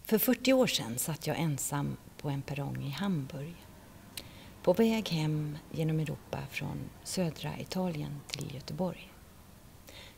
För 40 år sedan satt jag ensam på en perrong i Hamburg. På väg hem genom Europa från södra Italien till Göteborg.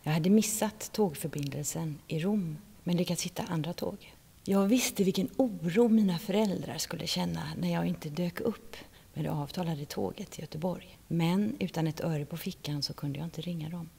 Jag hade missat tågförbindelsen i Rom men lyckats hitta andra tåg. Jag visste vilken oro mina föräldrar skulle känna när jag inte dök upp med det avtalade tåget till Göteborg. Men utan ett öre på fickan så kunde jag inte ringa dem.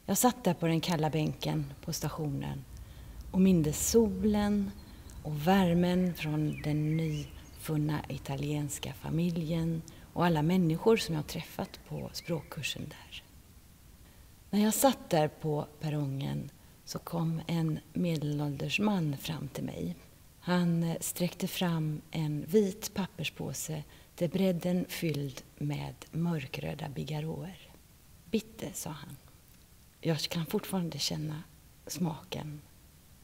Jag satt där på den kalla bänken på stationen och mindes solen och värmen från den nyfunna italienska familjen och alla människor som jag träffat på språkkursen där. När jag satt där på perrongen så kom en medelålders man fram till mig. Han sträckte fram en vit papperspåse där bredden fylld med mörkröda bigarråer. Bitte, sa han. Jag kan fortfarande känna smaken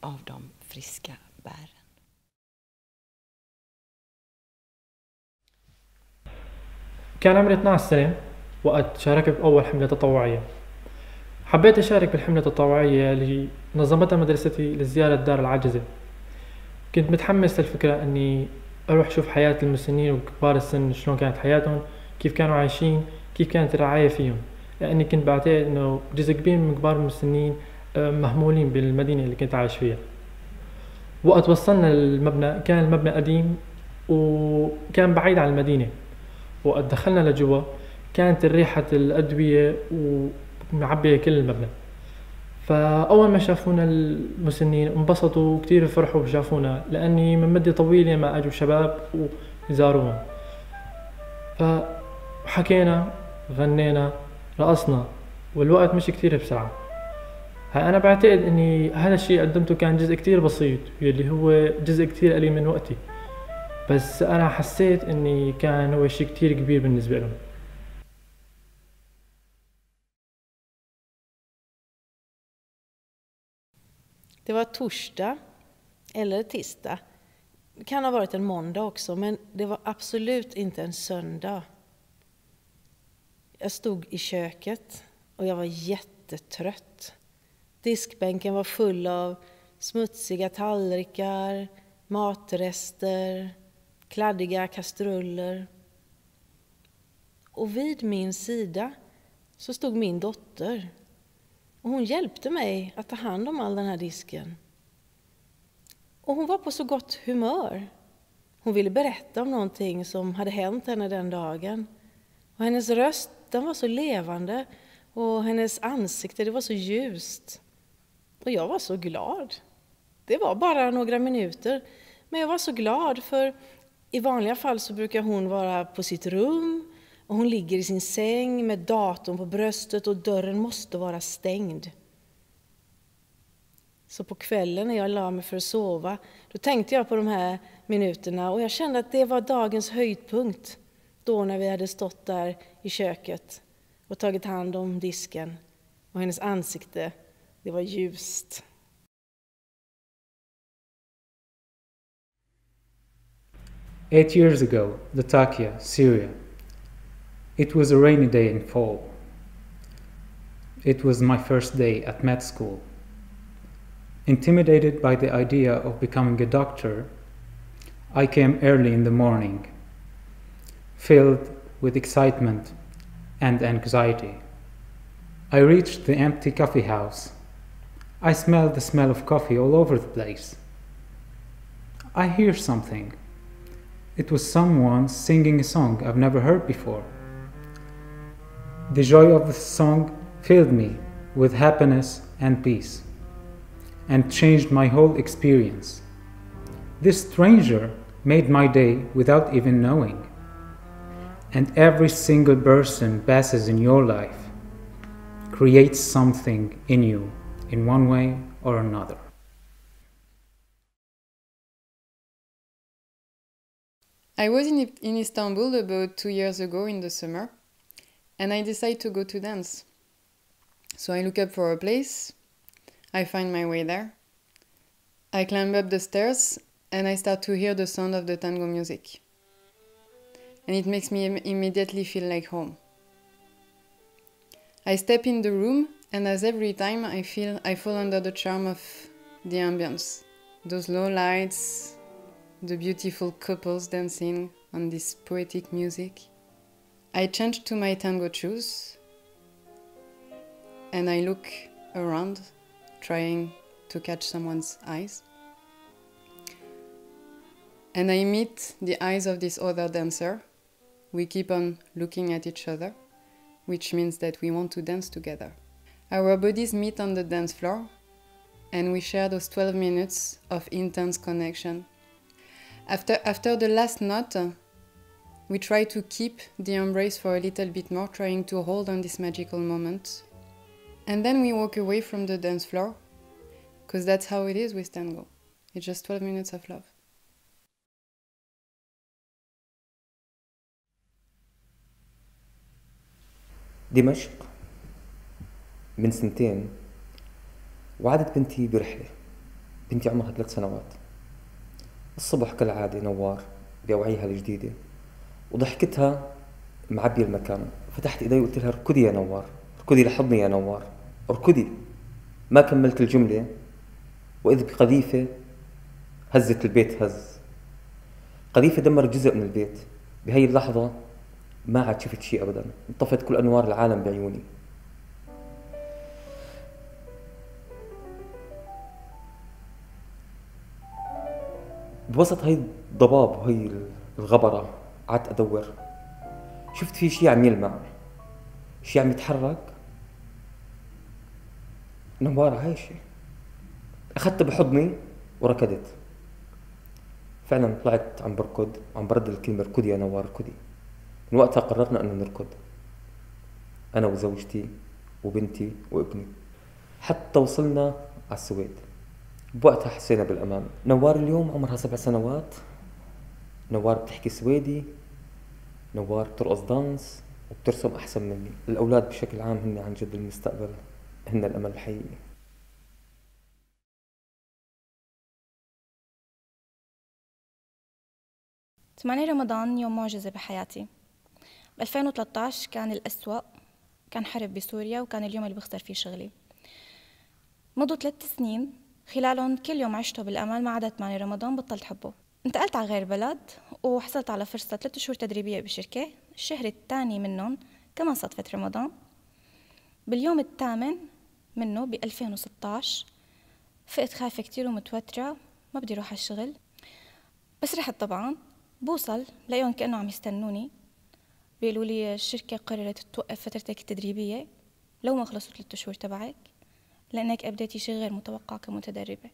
av de friska bären. كان عمري 12 سنة وقت شاركت بأول حملة تطوعية. حبيت أشارك بالحملة التطوعية اللي نظمتها مدرستي لزيارة دار العجزة. كنت متحمس للفكرة أني أروح أشوف حياة المسنين وكبار السن، شلون كانت حياتهم، كيف كانوا عايشين، كيف كانت الرعاية فيهم، لأني كنت بعتقد أنه جزء كبير من كبار المسنين مهمولين بالمدينة اللي كنت عايش فيها. وقت وصلنا للمبنى كان المبنى قديم وكان بعيد عن المدينة. وقت دخلنا لجوا كانت ريحة الأدوية ومعبية كل المبنى. فأول ما شافونا المسنين انبسطوا وكتير فرحوا بشافونا، لأني من مدة طويلة ما أجوا شباب ويزاروهم. فحكينا، غنينا، رقصنا، والوقت مش كتير بسرعة. أنا بعتقد أني هذا الشيء قدمته كان جزء كتير بسيط يلي هو جزء كتير قليل من وقتي، بس أنا حسيت أني كان هو شيء كتير كبير بالنسبة لهم. Det var torsdag eller tisdag. Det kan ha varit en måndag också, men det var absolut inte en söndag. Jag stod i köket och jag var jättetrött. Diskbänken var full av smutsiga tallrikar, matrester, kladdiga kastruller. Och vid min sida så stod min dotter. Och hon hjälpte mig att ta hand om all den här disken. Och hon var på så gott humör. Hon ville berätta om någonting som hade hänt henne den dagen. Och hennes röst, den var så levande. Och hennes ansikte, det var så ljust. Och jag var så glad. Det var bara några minuter. Men jag var så glad för i vanliga fall så brukar hon vara på sitt rum. Och hon ligger i sin säng med datorn på bröstet och dörren måste vara stängd. Så på kvällen när jag la mig för att sova, då tänkte jag på de här minuterna och jag kände att det var dagens höjdpunkt. Då när vi hade stått där i köket och tagit hand om disken och hennes ansikte, det var ljust. Eight years ago, Latakia, Syria. It was a rainy day in fall. It was my first day at med school. Intimidated by the idea of becoming a doctor, I came early in the morning, filled with excitement and anxiety. I reached the empty coffee house. I smelled the smell of coffee all over the place. I hear something. It was someone singing a song I've never heard before. The joy of the song filled me with happiness and peace, and changed my whole experience. This stranger made my day without even knowing. And every single person passes in your life creates something in you in one way or another. I was in Istanbul about 2 years ago in the summer, and I decided to go to dance. So I look up for a place, I find my way there, I climb up the stairs, and I start to hear the sound of the tango music. And it makes me immediately feel like home. I step in the room, and as every time I fall under the charm of the ambience. Those low lights, the beautiful couples dancing on this poetic music. I changed to my tango shoes and I look around, trying to catch someone's eyes. And I meet the eyes of this other dancer. We keep on looking at each other, which means that we want to dance together. Our bodies meet on the dance floor, and we share those 12 minutes of intense connection. After the last note, we try to keep the embrace for a little bit more, trying to hold on this magical moment. And then we walk away from the dance floor, because that's how it is with tango. It's just 12 minutes of love. دمشق من 2 وعدت بنتي برحلة. بنتي عمرها 3 سنوات. الصبح كالعادة نوار بأوعيها الجديدة وضحكتها معبية المكان. فتحت إيدي وقلت لها اركضي يا نوار، اركضي لحضني يا نوار، اركضي. ما كملت الجملة وإذ بقذيفة هزت البيت هز. قذيفة دمرت جزء من البيت. بهي اللحظة ما عاد شفت شيء أبدا، انطفت كل أنوار العالم بعيوني. بوسط هاي الضباب وهي الغبرة قعدت أدور. شفت في شيء عم يلمع، شيء عم يتحرك. نوار عايشة. أخذتها بحضني وركضت. فعلا طلعت عم بركض وعم بردد الكلمة اركضي يا نوار اركضي. من وقتها قررنا أنه نركض، أنا وزوجتي وبنتي وابني، حتى وصلنا على السويد. بوقتها حسينا بالأمان. نوار اليوم عمرها 7 سنوات. نوار بتحكي سويدي، نوار بترقص دانس وبترسم أحسن مني. الأولاد بشكل عام هن عن جد المستقبل، هن الأمل الحقيقي. ثمانية رمضان يوم معجزة بحياتي. ب 2013 كان الأسوأ، كان حرب بسوريا وكان اليوم اللي بخسر فيه شغلي. مضوا 3 سنين خلالهم كل يوم عشته بالأمل، ما عدا 8 رمضان بطلت حبه. انتقلت على غير بلد وحصلت على فرصة 3 شهور تدريبية بشركة. الشهر الثاني منهم كمان صدفة رمضان. باليوم الثامن منه ب 2016 فقت خايفة كتير ومتوترة، ما بدي روح على الشغل. بس رحت طبعا. بوصل بلاقيهم كأنه عم يستنوني، بيقولوا لي الشركة قررت توقف فترتك التدريبية لو ما خلصوا 3 شهور تبعك، لأنك أبديتي شيء غير متوقع كمتدربة.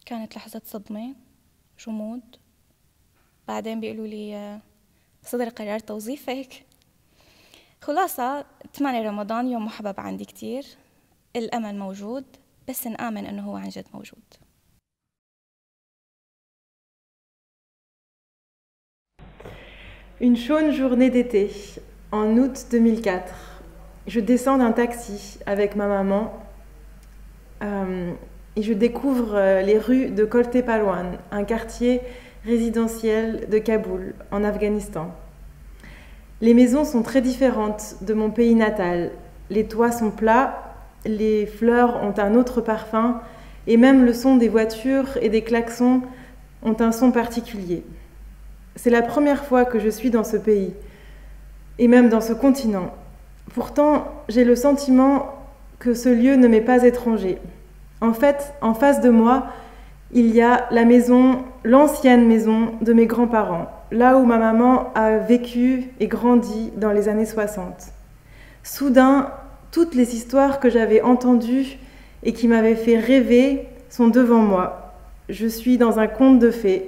كانت لحظة صدمة، جمود. بعدين بيقولوا لي صدر قرار توظيفك. خلاصة 8 رمضان يوم محبب عندي كتير. الأمل موجود، بس نآمن أنه هو عن جد موجود. Une chaude journée d'été, en août 2004. Je descends d'un taxi avec ma maman et je découvre les rues de Kolte Palwan, un quartier résidentiel de Kaboul, en Afghanistan. Les maisons sont très différentes de mon pays natal. Les toits sont plats, les fleurs ont un autre parfum et même le son des voitures et des klaxons ont un son particulier. C'est la première fois que je suis dans ce pays, et même dans ce continent. Pourtant, j'ai le sentiment que ce lieu ne m'est pas étranger. En fait, en face de moi, il y a la maison, l'ancienne maison de mes grands-parents, là où ma maman a vécu et grandi dans les années 60. Soudain, toutes les histoires que j'avais entendues et qui m'avaient fait rêver sont devant moi. Je suis dans un conte de fées.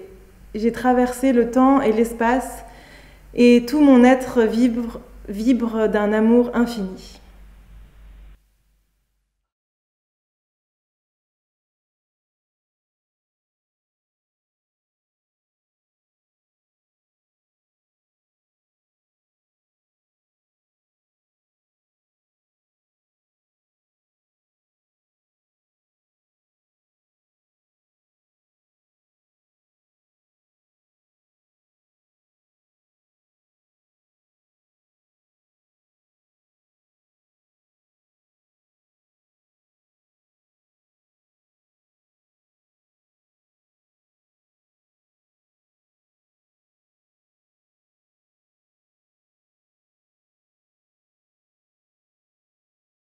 J'ai traversé le temps et l'espace et tout mon être vibre d'un amour infini.